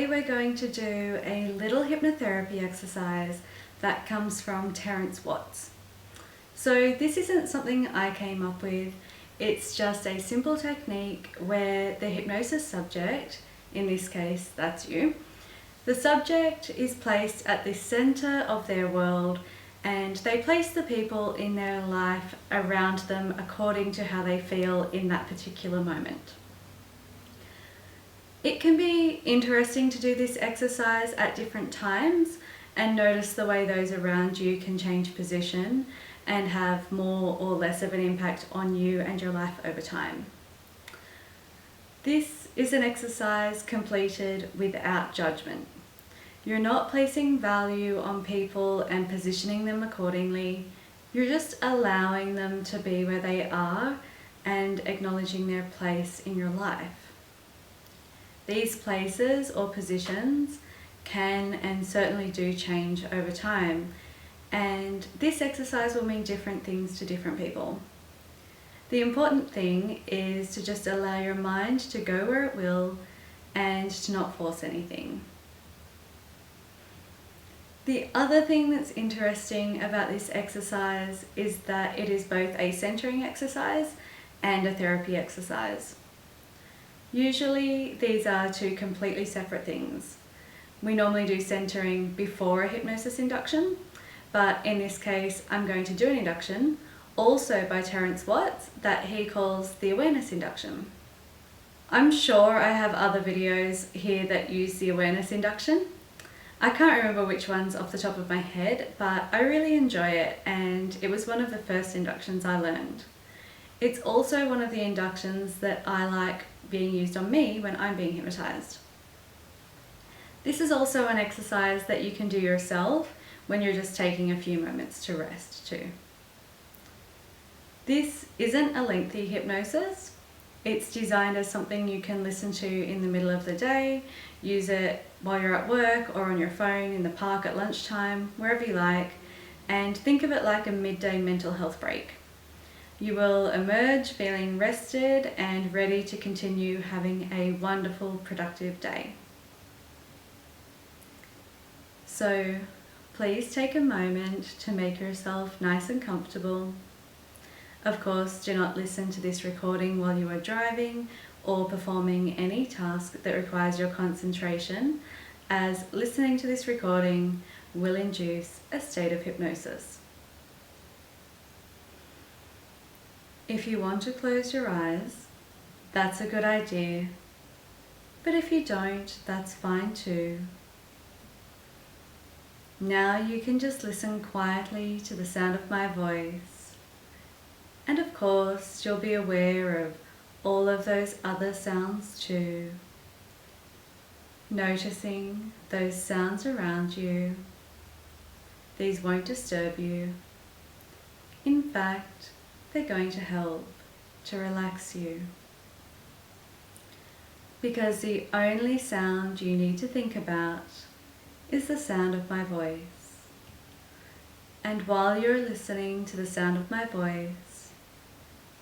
Today we're going to do a little hypnotherapy exercise that comes from Terence Watts. So this isn't something I came up with, it's just a simple technique where the hypnosis subject, in this case that's you, the subject is placed at the center of their world and they place the people in their life around them according to how they feel in that particular moment. It can be interesting to do this exercise at different times and notice the way those around you can change position and have more or less of an impact on you and your life over time. This is an exercise completed without judgment. You're not placing value on people and positioning them accordingly. You're just allowing them to be where they are and acknowledging their place in your life. These places or positions can and certainly do change over time, and this exercise will mean different things to different people. The important thing is to just allow your mind to go where it will and to not force anything. The other thing that's interesting about this exercise is that it is both a centering exercise and a therapy exercise. Usually these are two completely separate things. We normally do centering before a hypnosis induction, but in this case I'm going to do an induction, also by Terence Watts, that he calls the awareness induction. I'm sure I have other videos here that use the awareness induction. I can't remember which ones off the top of my head, but I really enjoy it and it was one of the first inductions I learned. It's also one of the inductions that I like being used on me when I'm being hypnotized. This is also an exercise that you can do yourself when you're just taking a few moments to rest too. This isn't a lengthy hypnosis. It's designed as something you can listen to in the middle of the day, use it while you're at work or on your phone, in the park at lunchtime, wherever you like, and think of it like a midday mental health break. You will emerge feeling rested and ready to continue having a wonderful, productive day. So please take a moment to make yourself nice and comfortable. Of course, do not listen to this recording while you are driving or performing any task that requires your concentration, as listening to this recording will induce a state of hypnosis. If you want to close your eyes, that's a good idea, but if you don't, that's fine too. Now you can just listen quietly to the sound of my voice, and of course you'll be aware of all of those other sounds too, noticing those sounds around you. These won't disturb you. In fact, they're going to help to relax you. Because the only sound you need to think about is the sound of my voice. And while you're listening to the sound of my voice,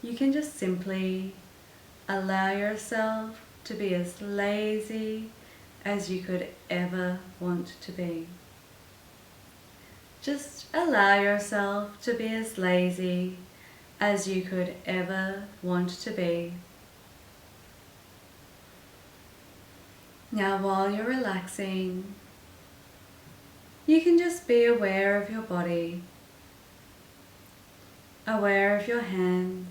you can just simply allow yourself to be as lazy as you could ever want to be. Just allow yourself to be as lazy as you could ever want to be. Now while you're relaxing, you can just be aware of your body, aware of your hands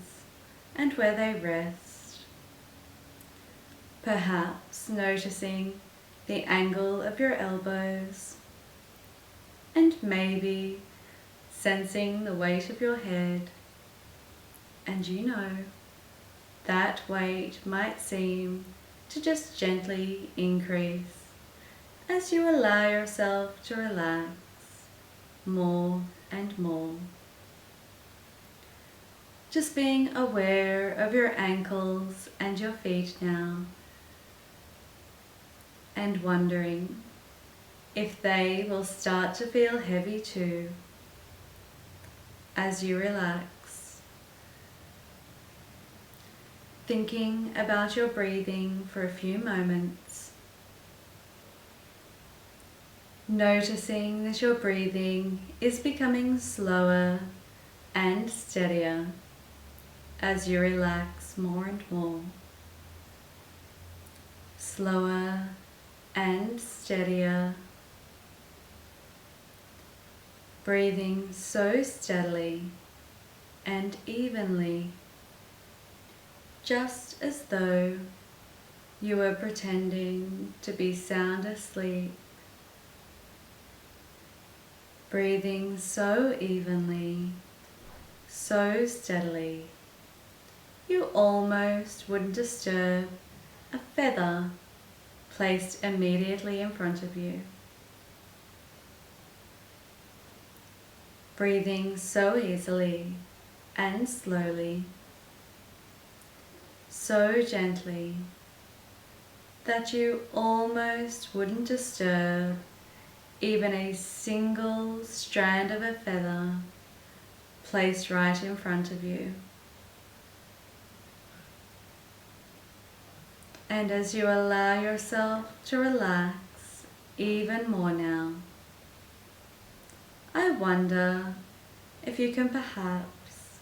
and where they rest. Perhaps noticing the angle of your elbows and maybe sensing the weight of your head. And you know, that weight might seem to just gently increase as you allow yourself to relax more and more. Just being aware of your ankles and your feet now, and wondering if they will start to feel heavy too as you relax. Thinking about your breathing for a few moments Noticing that your breathing is becoming slower and steadier as you relax more and more. Slower and steadier. Breathing so steadily and evenly, just as though you were pretending to be sound asleep. Breathing so evenly, so steadily, you almost wouldn't disturb a feather placed immediately in front of you. Breathing so easily and slowly, so gently, that you almost wouldn't disturb even a single strand of a feather placed right in front of you. And as you allow yourself to relax even more now, I wonder if you can perhaps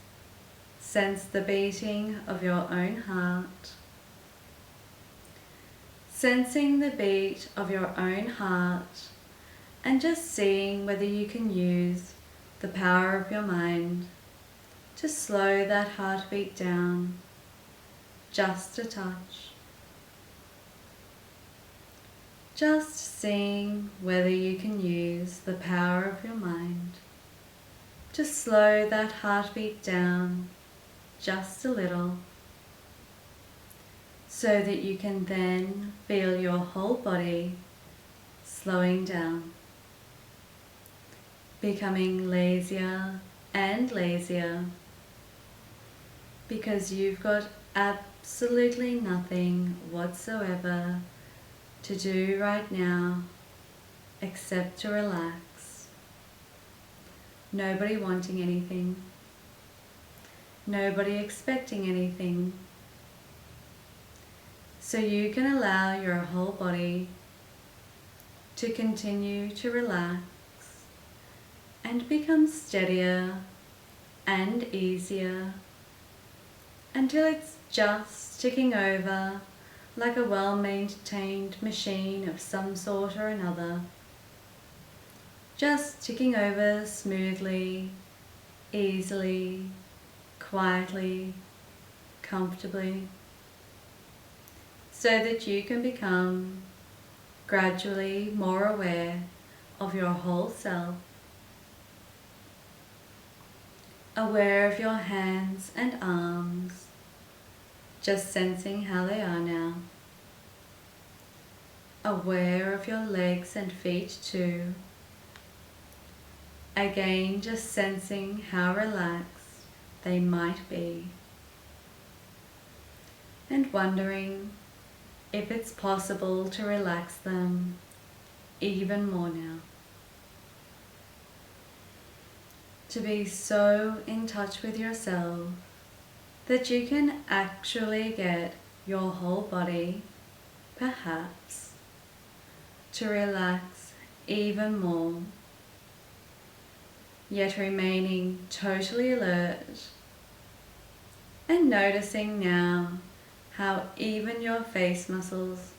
sense the beating of your own heart. Sensing the beat of your own heart and just seeing whether you can use the power of your mind to slow that heartbeat down just a touch. Just seeing whether you can use the power of your mind to slow that heartbeat down just a little, so that you can then feel your whole body slowing down, becoming lazier and lazier, because you've got absolutely nothing whatsoever to do right now except to relax. Nobody wanting anything, nobody expecting anything. So you can allow your whole body to continue to relax and become steadier and easier until it's just ticking over like a well-maintained machine of some sort or another. Just ticking over smoothly, easily, quietly, comfortably, so that you can become gradually more aware of your whole self, aware of your hands and arms, just sensing how they are now. Aware of your legs and feet too. Again, just sensing how relaxed they might be. And wondering if it's possible to relax them even more now. To be so in touch with yourself that you can actually get your whole body, perhaps, to relax even more, yet remaining totally alert, and noticing now how even your face muscles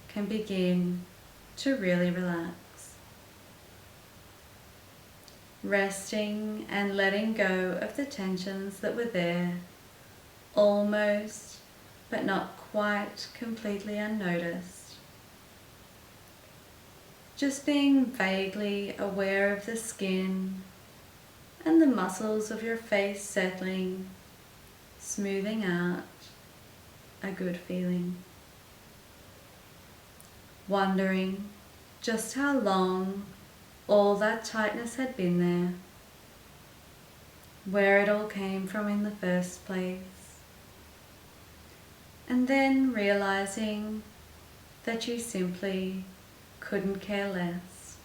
can begin to really relax. Resting and letting go of the tensions that were there, almost but not quite completely unnoticed. Just being vaguely aware of the skin and the muscles of your face settling, smoothing out, a good feeling. Wondering just how long all that tightness had been there, where it all came from in the first place. And then realizing that you simply couldn't care less,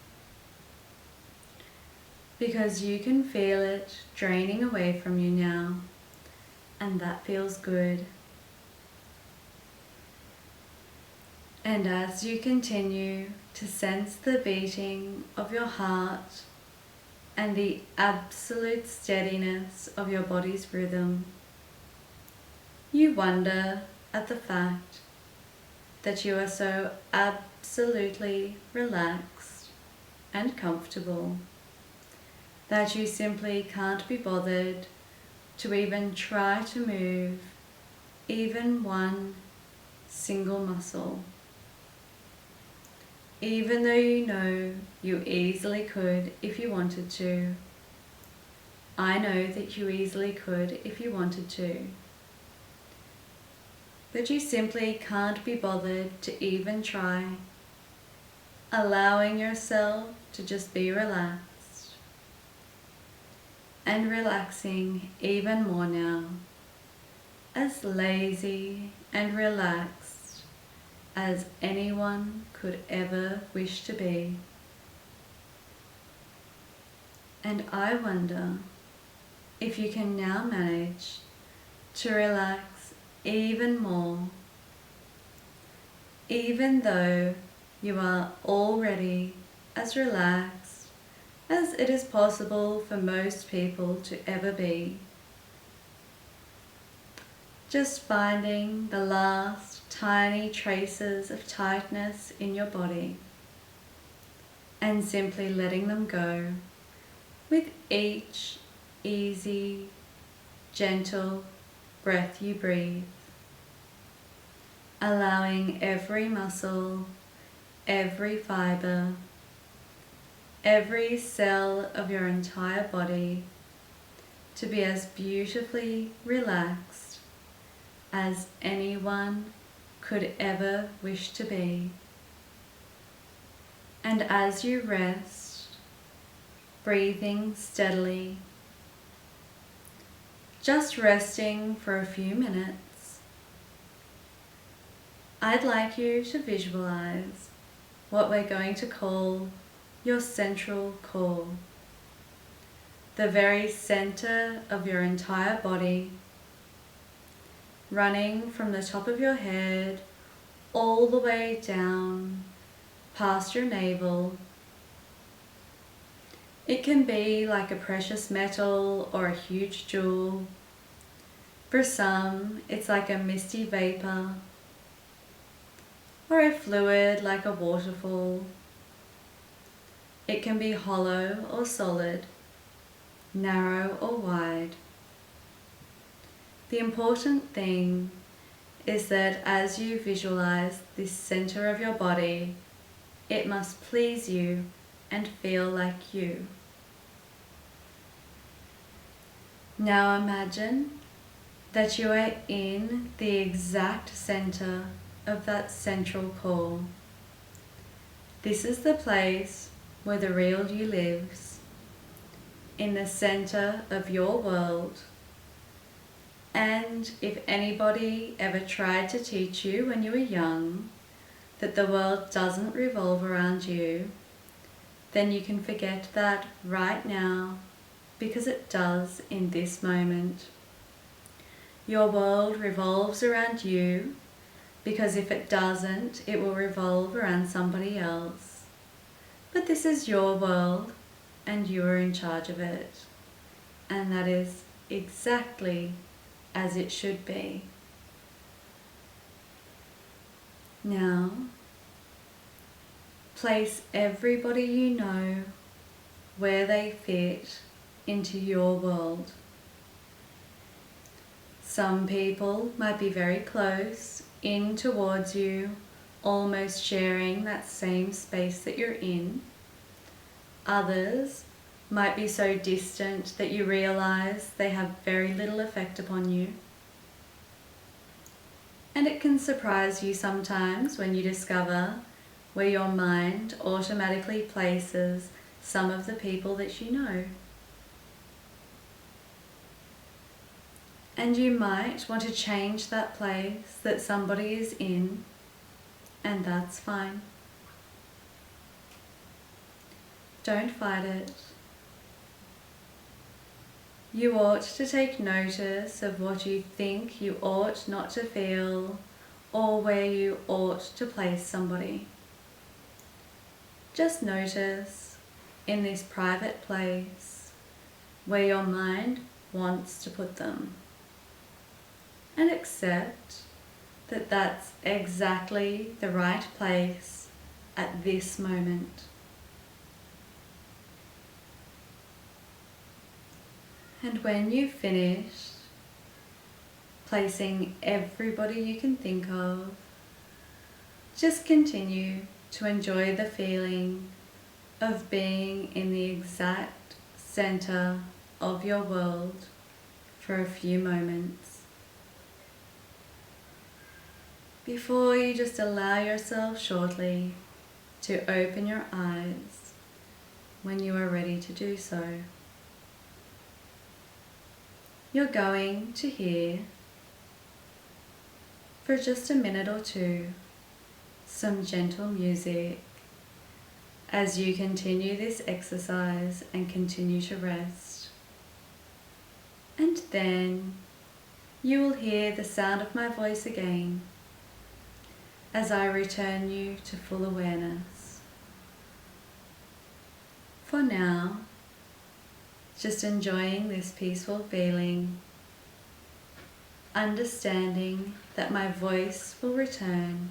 because you can feel it draining away from you now, and that feels good. And as you continue to sense the beating of your heart and the absolute steadiness of your body's rhythm, you wonder at the fact that you are so absolutely relaxed and comfortable that you simply can't be bothered to even try to move even one single muscle. Even though you know you easily could if you wanted to. I know that you easily could if you wanted to. But you simply can't be bothered to even try, allowing yourself to just be relaxed. And relaxing even more now, as lazy and relaxed as anyone could ever wish to be. And I wonder if you can now manage to relax even more, even though you are already as relaxed as it is possible for most people to ever be. Just finding the last tiny traces of tightness in your body and simply letting them go with each easy, gentle breath you breathe, allowing every muscle, every fiber, every cell of your entire body to be as beautifully relaxed as anyone could ever wish to be. And as you rest, breathing steadily, just resting for a few minutes, I'd like you to visualize what we're going to call your central core, the very center of your entire body, running from the top of your head all the way down past your navel. It can be like a precious metal or a huge jewel. For some, it's like a misty vapor or a fluid like a waterfall. It can be hollow or solid, narrow or wide. The important thing is that as you visualize this center of your body, it must please you and feel like you. Now imagine that you are in the exact center of that central core. This is the place where the real you lives, in the center of your world. And if anybody ever tried to teach you when you were young that the world doesn't revolve around you, then you can forget that right now, because it does in this moment. Your world revolves around you, because if it doesn't, it will revolve around somebody else. But this is your world, and you are in charge of it. And that is exactly as it should be. Now, place everybody you know where they fit into your world. Some people might be very close, in towards you, almost sharing that same space that you're in. Others might be so distant that you realize they have very little effect upon you. And it can surprise you sometimes when you discover where your mind automatically places some of the people that you know. And you might want to change that place that somebody is in, and that's fine. Don't fight it. You ought to take notice of what you think you ought not to feel or where you ought to place somebody. Just notice in this private place where your mind wants to put them, and accept that that's exactly the right place at this moment. And when you've finished placing everybody you can think of, just continue to enjoy the feeling of being in the exact center of your world for a few moments, before you just allow yourself shortly to open your eyes when you are ready to do so. You're going to hear, for just a minute or two, some gentle music as you continue this exercise and continue to rest. And then you will hear the sound of my voice again as I return you to full awareness. For now, just enjoying this peaceful feeling, understanding that my voice will return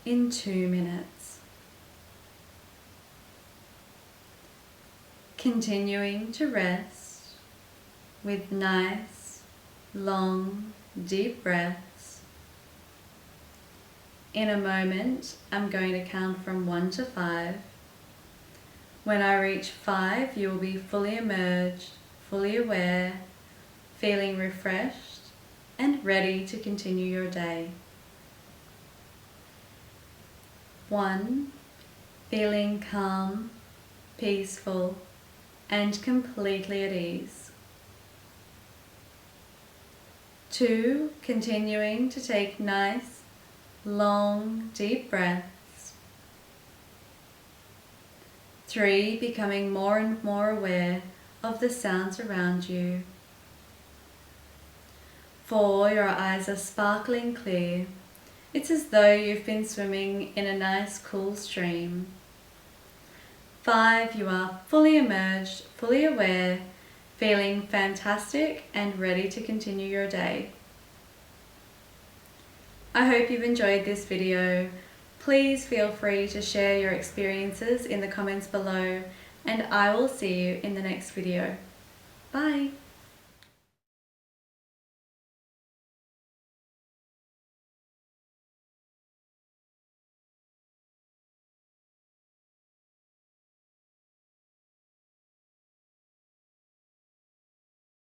in 2 minutes. Continuing to rest with nice, long, deep breaths. In a moment, I'm going to count from 1 to 5. When I reach 5, you will be fully emerged, fully aware, feeling refreshed and ready to continue your day. 1, feeling calm, peaceful, and completely at ease. 2, continuing to take nice, long, deep breaths. 3, becoming more and more aware of the sounds around you. 4, your eyes are sparkling clear. It's as though you've been swimming in a nice cool stream. 5, you are fully emerged, fully aware, feeling fantastic and ready to continue your day. I hope you've enjoyed this video. Please feel free to share your experiences in the comments below, and I will see you in the next video. Bye!